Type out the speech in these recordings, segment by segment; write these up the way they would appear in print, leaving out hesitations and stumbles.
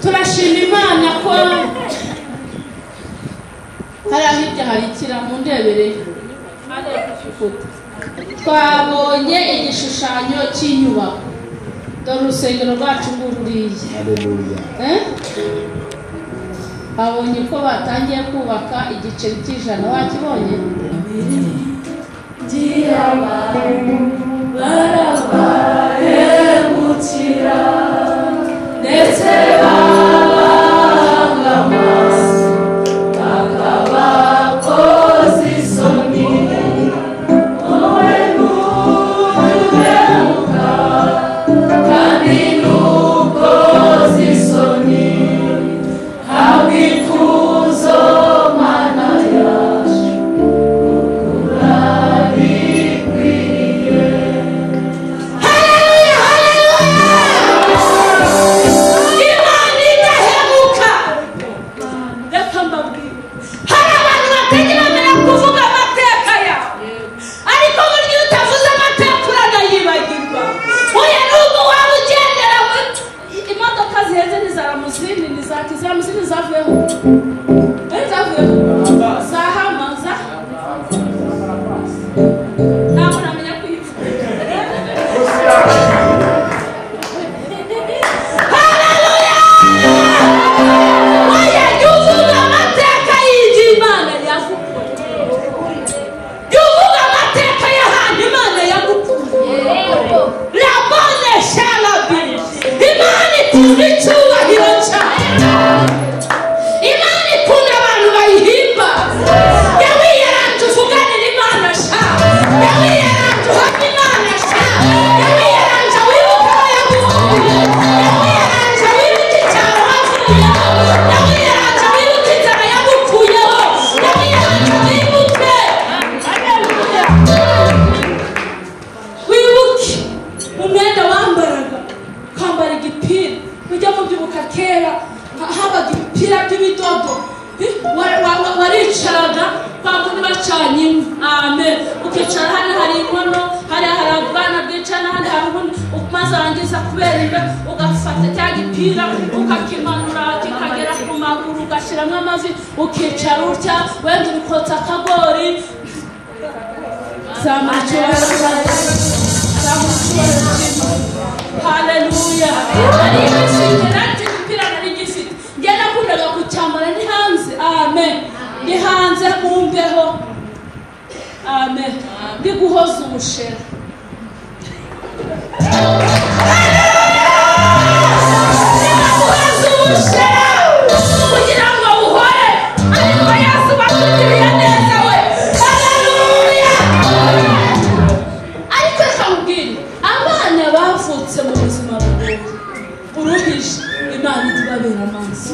turashima Imana ko hari ahirya harikira mu ndebere twabonye igishushanyo cy'inyubako dore urusengero rwacu ngururiye. Babonye ko batangiye kubaka igiceri cy'ijana, wakibonye? Barabahemukira ndetse babangamaso bakabakoza isoni, wowe ntuhemuka kandi ntukoza isoni, habwa ikuzo Mana yacu ukurabikwiriye. Imana idahemuka. Reka mbabwire, hari abantu batajya bamenya kuvuga amateka yawe, ariko burya utavuze amateka uranayibagirwa. Oya, nubwo waba ugendera imodoka ziheze ni za Lamuzini, ni za Lamuzini zavuyeho, za Hama, ntabwo namenya kuyivuga. Haleluya! Oya, jya uvuga amateka y'ibyo Imana yagukoreye, jya uvuga amateka y'ahantu Imana yagukuye. Rabone sharabi, Imana ikunda icyubahiro cyayo, Imana ikunda abantu bayihimbaza. Yewe yaranje uvuganira Imana sha, yewe yaranje uhamya Imana sha, yewe yaranje wibuka aho yagukuye, yewe yaranje wibuka icyaro havuyeho, yewe yaranje wibuka inzara yagukuyeho, yewe yaranje wibuke. Wibuke umwenda wambaraga, ukambara igipira, ujya mubyibuka kera habaga ibipira by'ibidodo, waricaraga kwakundi bacanye inkwi, amen, ukicara hano hari inkono, hari abana bwicara n'ahandi hari ubundi, maze warangiza kubera imbe ugafata cya gipira ukakimanura kikagera ku maguru, ugashyiramo amavi ukicara utya wenda urikotsa akagori. Haleluya. Igipira nari gifite, njye nakundaga kucyambara ni hanze, amen, ni hanze mumbeho, amen, ndi guhoza ubushera. Guhoza ubushera kugira ngo uhore, ariko Yesu batugiriye neza we. Haleluya. Ariko reka nkubwire, abana bavutse mu buzima buruhije, Imana ijya ibabera amaso,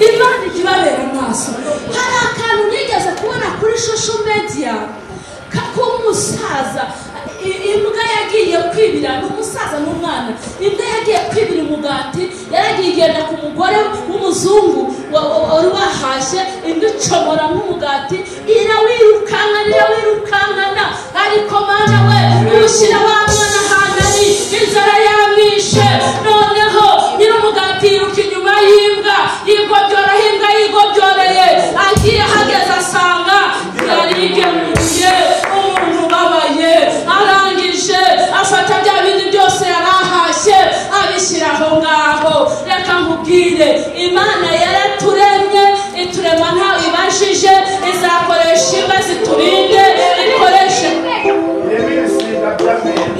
Imana ijya ibabera amaso. Hari akantu nigeze kubona kuri social media k'umusaza, imbwa yagiye kwibira, n'umusaza n'umwana, imbwa yagiye kwibira umugati, yaragiye igenda ku mugore w'umuzungu wari wahashye, imbwa icomora nk'umugati, irawirukankana, ariko Mana we ushyira wa mwana ahantu ari, inzara yamwishe, noneho nyir'umugati yiruka inyuma y'imbwa, yigobyora imbwa yigobyoreye, agiye hageze asanga yarigemuye umuntu ubabaye, arangije afata bya bindi byose yarahashye abishyira aho ngaho. Reka nkubwire, Imana yaraturemye, iturema ntawe ibajije, izakoresha imbwa ziturinde, ikoreshe.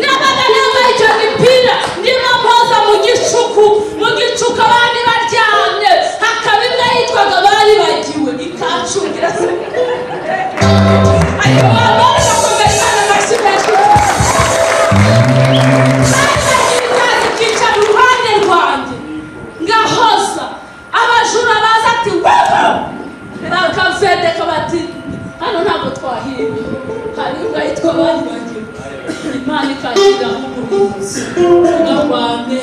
Nabaga nambaye icyo gipira ndimo mpoza mu gicuku abandi baryamye, hakaba imwe yitwaga bari bagiwe ikacungira se, ariko wabona bakomeye Imana bashimeshe ikicara uruhande rwanjye ngahoza, abajura baza ati weho, bakavendeka bati hano ntabwo twahiwe, hari imbwa yitwa bari bagiwe. Imana ikagira umurinzi ugahwane,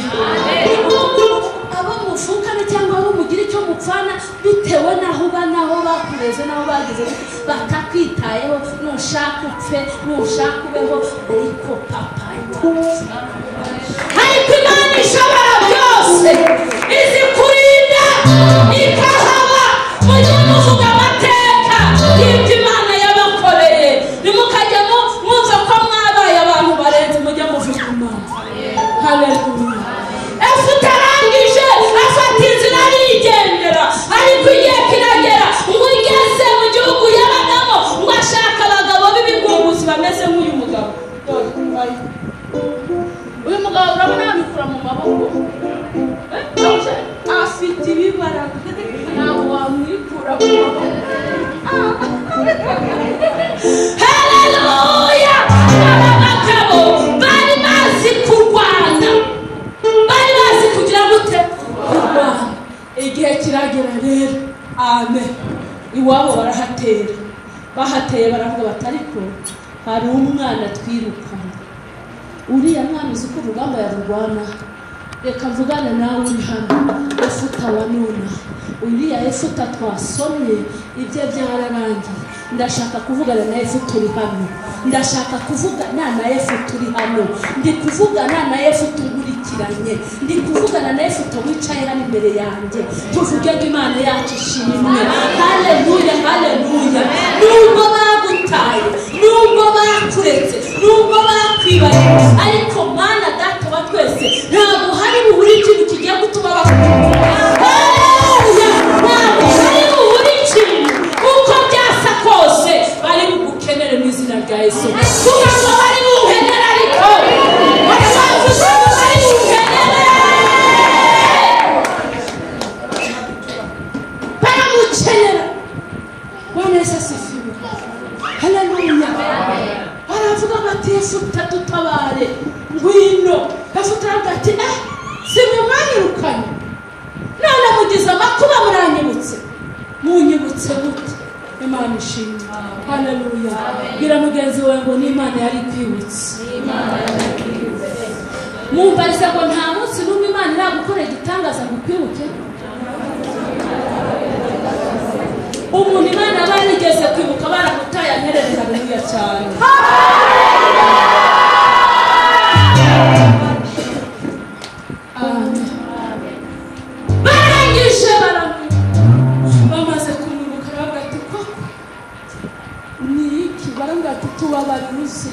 abo muvukana cyangwa abo mugira icyo mupfana bitewe n'aho uba, n'aho bakureze, n'aho bageze, batakwitayeho, nushaka upfe, nushaka ubeho, ariko papa ariko Imana ishobora byose, izi ikahaba mujye muvuga amateka y'ibyo Imana yabakoreye nimukajya mwumva ko mwabaye abantu barenze mujye muvuga Imana. Haleluya. Efuta arangije afata inzira arigendera ariko igihe kiragera ngo igeze mu gihugu yabagamo ngo ashaka abagabo b'ibigumbuzi bameze nk'uyu mugabo. Uyu mugabo urabona yabikura mu maboko afite ibibaraga ntabwo wamwikura mu maboko. Haleluya. Aba bagabo bari bazi kurwana, bari bazi kugira gute kurwana. Igihe kiragera rero amen iwabo barahatera, bahateye baravuga bati ariko hari umwana twirukana, uriya mwana uzi ko urugamba yarurwana, reka mvugane nawe uri hano Efuta wa nona. Uriya Efuta twasomye ibyo byararangiye, ndashaka kuvugana na Efuta uri hano, ndashaka kuvugana na Efuta uri hano, ndi kuvugana na Efuta nkurikiranye, ndi kuvugana na Efuta wicaye hano imbere yanjye. Tuvuge ngo Imana yacu ishimwe. Haleluya, haleluya. Nubwo bagutaye, nubwo bakuretse, nubwo bakwibagiwe, ariko Mana Data wa twese ntabwo hari buri ikintu kigiye gutuma bakunda. Haleluya. Ntabwo hari buri ikintu uko byasa kose bari bugukenere mu izina rya Yesu. Kugira ngo bari bugukenere ariko baravuze ngo bari bugukenere, baramukenera. Bwana Yesu asifiwe. Haleluya. Baravuga bati Efuta dutabare, ngwino. Efuta aravuga ati si mwe mwanyirukanye, none mugize amakuba muranyibutse. Munyibutse gute? Imana ishimwe. Haleluya. Bwira mugenzi wawe ngo ni Imana yari kwibutse. Mumbariza ngo nta munsi n'umwe Imana iragukorera igitangaza ngo ukwibuke. Umuntu Imana barigeze kwibuka baramutaye anerereza. Haleluya cyane. Amen. Barangije bamaze kumwibuka baravuga ati koko ni iki? Baravuga ati tubabaruze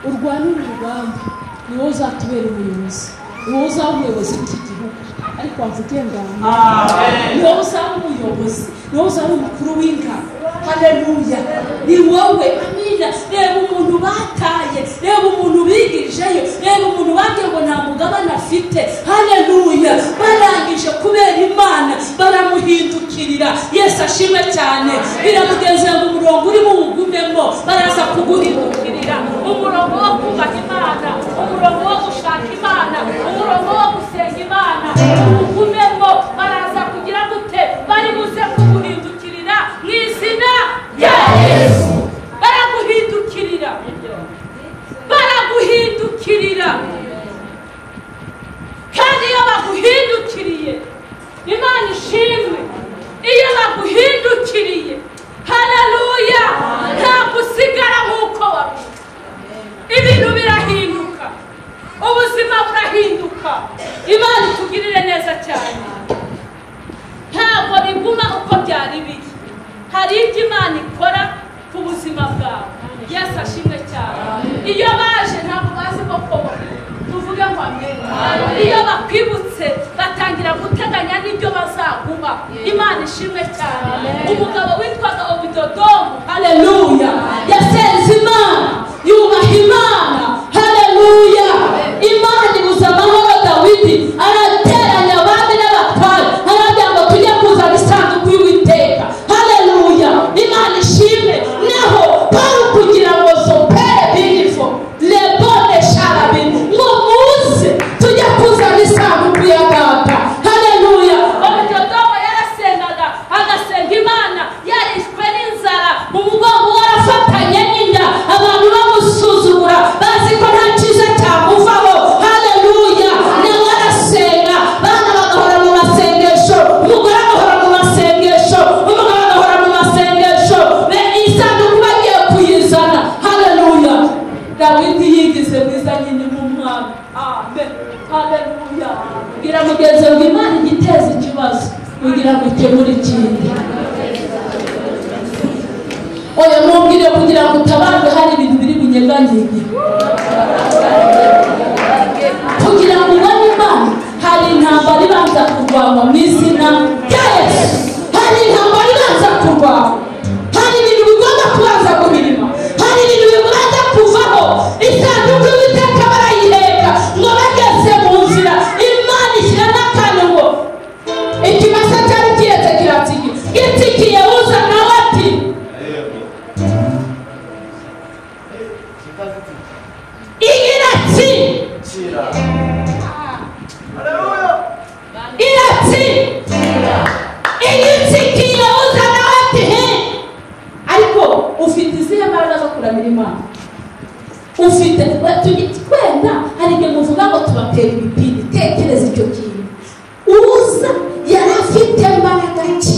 urwanira urugamba, ni wowe uzatubera umuyobozi, ni wowe uzaba umuyobozi w'iki gihugu. Ariko wavugiye ngaho ni wowe uzaba umuyobozi, ni wowe uzaba umukuru w'ingabo. Haleluya. Ni wowe. Amina. Reba umuntu bataye, reba umuntu bigijeyo, reba umuntu babwiye ngo nta mugabane afite. Haleluya. Barangije kubera Imana baramuhindukirira. Yesu ashimwe cyane. Biramugeze ngo umurongo uri mu ugumemo baraza kuguhindukirira. Umurongo wo kubaha Imana, umurongo wo gushaka Imana, umurongo wo gusenga Imana, ugumemo baraza kugira gute? Bari buze kuguhindukirira mu izina rya Yesu. Baraguhindukirira, baraguhindukirira. Kandi iyo baguhindukiriye, Imana ishimwe, iyo baguhindukiriye, haleluya, ntabwo usigara nk'uko wari. Ibintu birahinduka, ubuzima burahinduka. Imana itugirire neza cyane. Ntabwo biguma uko byari biri, hari ibyo Imana ikora ku buzima bwawe. Yesu ashimwe cyane. Iyo baje ntabwo bazi ko tuvuge ngo amen. Iyo bakwibutse batangira guteganya n'ibyo bazaguha. Imana ishimwe cyane. Umugabo witwaga Obidodomu, haleluya, yasenze Imana, yubaha Imana. Haleluya. Imana ibuza amahoro Dawidi, arateranya abandi n'abatware, aragira ngo tujye kuzana isanduku y'Uwiteka. Haleluya. Imana ishimwe. Naho Paulo kugira ngo zopere binifo lebone sharabi ngo muze tujye kuzana isanduku ya Data. Haleluya. Obidodomu yarasengaga, agasenga Imana, yarishwe n'inzara, umugongo warafatanye n'inda, abantu bamusuzugura bazi ko nta cyiza cyamuvaho. Haleluya. Nawe arasenga, bana bagahora mu masengesho, umugore agahora mu masengesho, umugabo agahora mu masengesho, isanduku bagiye kuyizana. Haleluya. Dawidi yigize mwiza nyine nk'umwami. Amen. Haleluya. Bwira mugenzi wawe Imana igiteza ikibazo kugira ngo ukemure ikindi. Oya mumbwire kugira ngo utabarwe hari ibintu biri bunyeganyege. Kugira ngo ubone Imana hari intambara ibanza kurwanwa mu izina rya Yesu. Hari intambara ibanza kurwanwa. Hari ibintu bigomba kubanza guhirima. Hari ibintu bigomba kuvaho. Isanduku y'Uwiteka barayiheka ngo bageze mu nzira. Imana ishyira n'akantu ngo ikimasa cyari kiyetse kiratikiye. Gitikiye uza nawe ati iratsi iratsi igitikiye uza nawe ati he. Ariko ufite izihe mbaraga zo kuramira Imana? Ufite twenda hari igihe muvuga ngo tubatera ibipindi. Tekereza icyo kintu. Uza yari afite imbaraga ki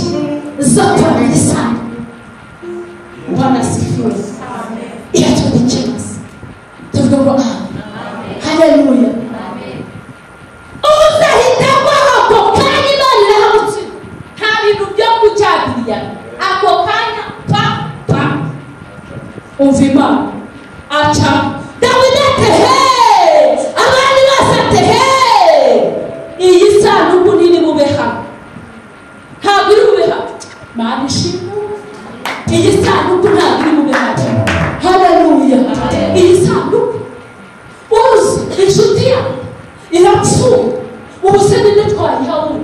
zo kuramira Imana. Bwana asifiwe. Iyo turi ikibazo tuvuga ngo haleluya. Uzahita wahako kanya Imana irahamutse. Nta bintu byo kucyagiriya. Ako kanya pa umva Imana aca Dawidi ati hey, abandi bose ati hey, iyi sanduku nini bube hano. Ntabwo iri bube hano. Mana ishimwe. Iyi sanduku ntabwo iri bube hano. Haleluya. Iyi sanduku uzi inshuti yawe irapfuye. Ubu se ninde twayihawe?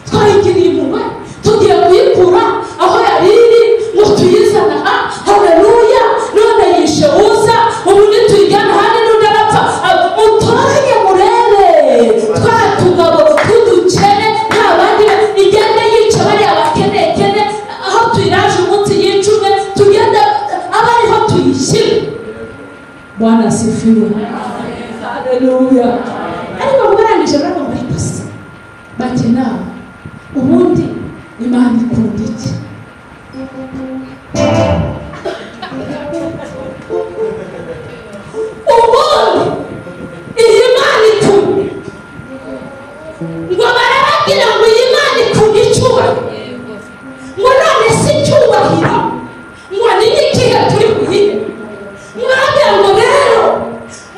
Twayigiriye impuhwe tugiye kuyikura aho yari iri ngo tuyizana aha. Haleluya. None yishe uza ubundi tuyijyana hano n'undi arapfa. Utoranye murebe twa tugabo tudukene nta bandi igenda yica bariya bakenekene aho tuyiraje umunsi yicume tugenda aba ariho tuyishyira. Bwana asifiwe. Haleluya. Ariko barangije bari muri gusa bakena ubundi Imana ikunda iki? Ubundi iyi Imana ikunda ngo barababwira ngo iyi Imana ikunda icyubahiro. Ngo none si icyubahiro ngo ni ikihe turi buhire. Mwabwira ngo rero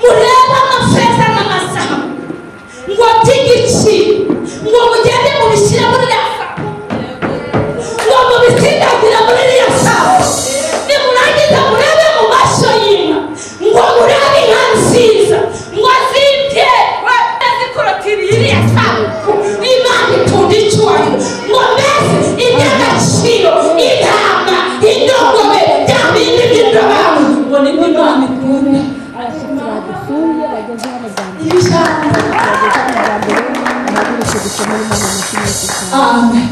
murebe amafeza n'amasaha ngo by'igiciro ngo mugende mubishyira muri yafa ngo mubisindagira muri iriya sawa. Nimurangiza murebe mu maso y'inka ngo murebe inka nziza ngo zimbye zikorotiriye iriya sawa. Imana ikunda icyubahiro ngo mbese iby'agaciro intama indogobe bya bindi by'indobanure ngo nibyo Imana ikunda. Amen.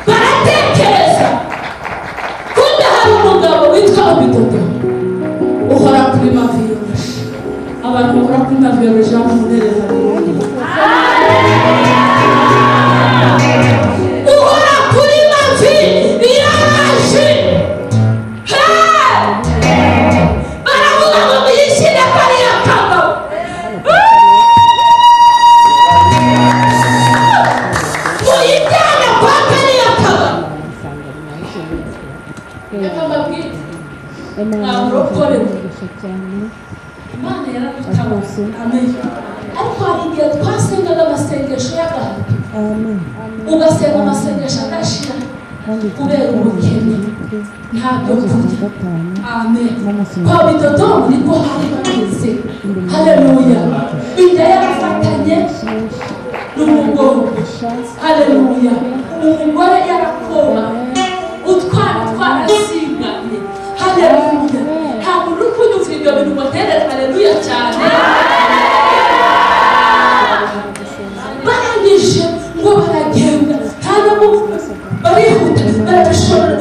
Baratekereza kundi hari umugabo witwa Obidodo uhora kuri maviyoroshi. Abantu bahora kuri maviyoroshi bamunereza uhora kuri maviyoroshi. Baravuga ngo muyishyire kariya kagabo. Muyijyane kwa kariya kagabo. Reka mbabwire ntamurokorewe. Imana yaradutabaye. Amen. Ariko hari igihe twasengaga amasengesho y'agahato. Ugasenga amasengesho adashira kubera ubukene ntabwo kurya. Amen. Kwa Bidodo niko hari bageze. Haleluya. Inda yarafatanye n'umugongo. Haleluya. Umugore yarakoma utwana twarasinganye. Haleluya. Ntabwo uri kunyumva ibyo bintu muterere haleluya cyane. Barangije ngo baragenda hanyuma barihuta barabishobora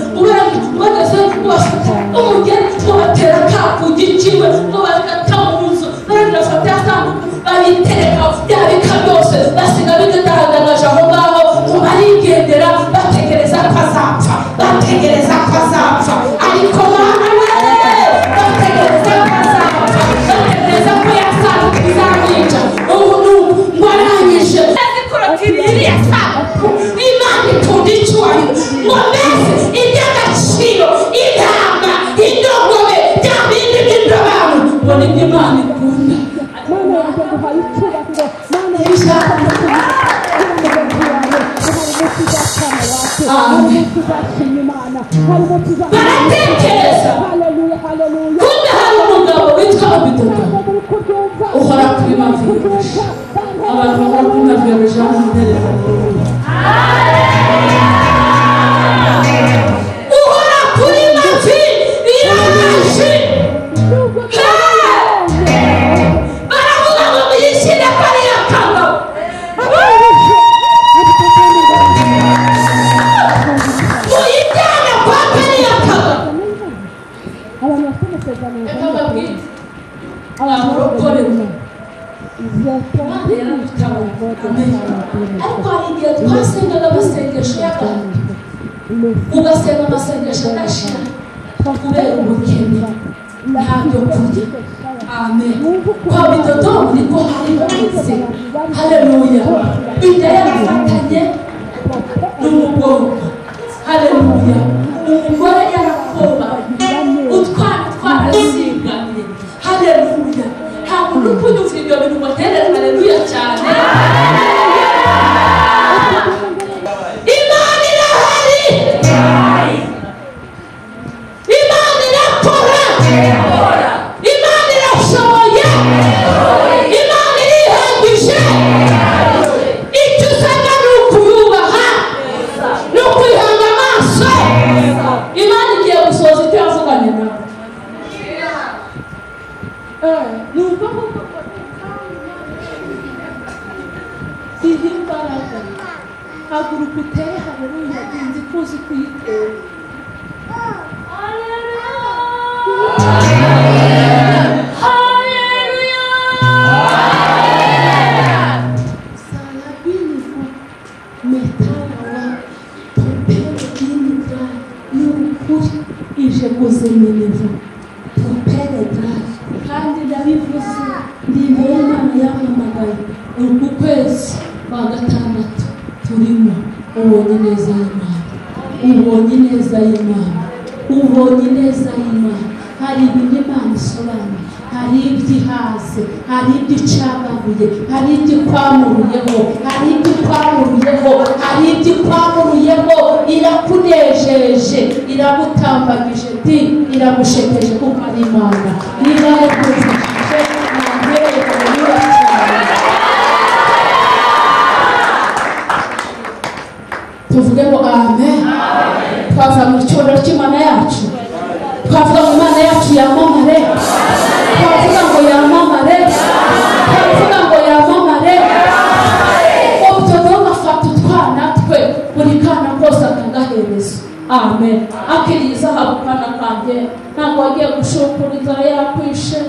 ubagaze ubafata umugeni ngo batera kakugikiwe ngo bakata mu nzu baragafata yasanduku bayitereka byabika byose basiga bidatahaganaje aho ngaho barigendera bategereza ko azapfa. Ariko Mana we bategereza ko azapfa. Bategereza ko yasanduku izamwica. Ubu ngo arangije zikorotiriye iriya sanduku abantu bakunda vyoreje amutere uhora kuri mavi iramashi baravuga ngo muyishire kariya kano muyijyane kwa kariya kano abamurokorera ariko hari igihe twasengaga amasengesho y'abantu ugasenga amasengesho adashira kubera ubukene ntabyo kurya. Amen. Kwa bidodomu niko hari bameze. Haleluya. Inda yarafatanye n'umugongo. Haleluya. Umugore yarakoba utwana twarasingamye. Haleluya. Ntabwo n'ukunyumva ibyo bintu baterera haleluya cyane. Imana irahari. Imana irakora. Imana irashoboye. Imana irihagije. Icyo usabwa ni ukuyubaha, ni ukwihanga amaso. Imana igiye gusohoza icyo yavuganye nawe. Ni ukuvuga ko iyi mbaraga haguruka utere haleluya nzi ko uzi kuyitera. Ije kuzemeneza tupereda kandi ndabivuze ndimbe Imana yampamagaye uku kwezi kwa gatandatu turimo. Ubonye neza y'Imana, ubonye neza y'Imana, ubonye neza y'Imana. Hari ibintu Imana isobanura, hari ibyihaze, hari ibyicagaguye, hari ibyikwamuruyeho, hari ibyikwamuruyeho, hari ibyikwamuruyeho. Irakunejeje, iragutambagije, iragushekeje kuko ari Imana. Niba yakuzishije ntahereka niba cyane. Tuvuge ngo amen. Twavuga mu cyubahiro cy'Imana yacu, twavuga ngo Imana yacu yamamare, twavuga ngo yamamare, twavuga ngo yamamare. Ubutodoma afata utwana twe buri kana kose akagahereza. Amen. Akiriye zahabu kana kanjye ntabwo wagiye gushukura inzara yakwishe.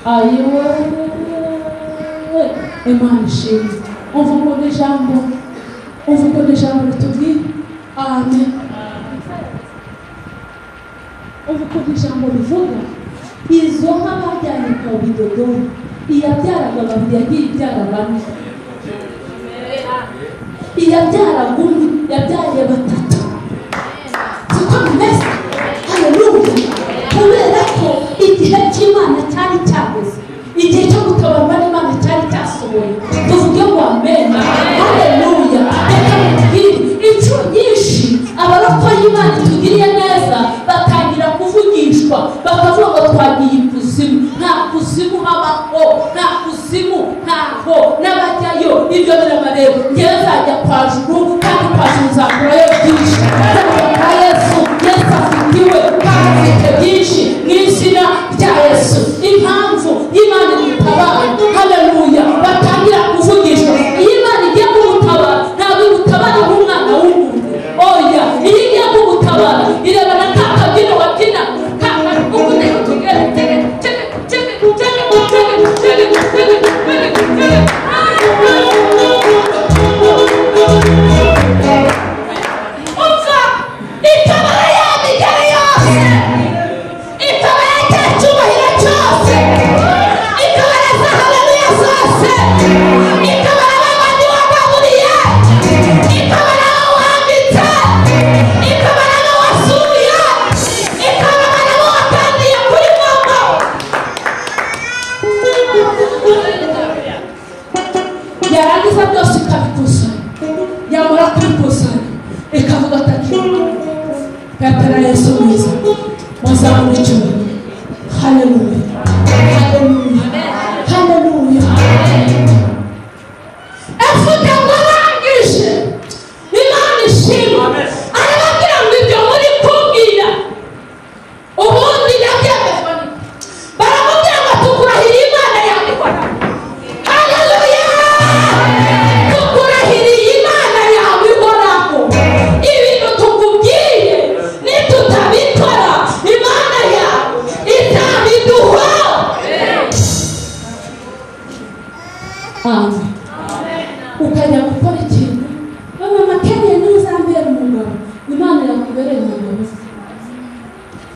Ayiwe Imana ishimwe. Umva ngo ijambo, umva ngo ijambo ritubwire. Amen. Umva ko ijambo rivuga izo nka bajyanye kwa bidodomu iyabyaraga babiri yagiye ibyara bane, iyabyaraga umwe yabyaye batatu. Siko bimeze. Haleluya. Kubera ko igihe cy'Imana cyari cyageze, igihe cyo gutabarwa n'Imana cyari cyasohoye. Tuvuge ngo amen. Haleluya. Reka tubwire inshuro nyinshi abarokora Imana itugiriye neza batangira kuvugishwa bakavuga ngo twagiye ikuzimu. Nta kuzimu habaho, nta kuzimu ntaho, n'abajyayo ibyo birabareba. Ngewe nzajya kwa juru kandi kwa juru nzakurayo byinshi. Kwa Yesu, Yesu afitiwe kandi afite byinshi mu izina rya Yesu. Impamvu Imana imutabara, haleluya, batangira kuvugishwa. Iyo Imana igiye kumutabara ntabwo imutabara nk'umwana w'umuntu. Oya, iyo igiye kumutabara irebana ka kabyino wabyina amen ukajya gukora ikintu mama akeneye n'uzambera umugabo Imana yakubereye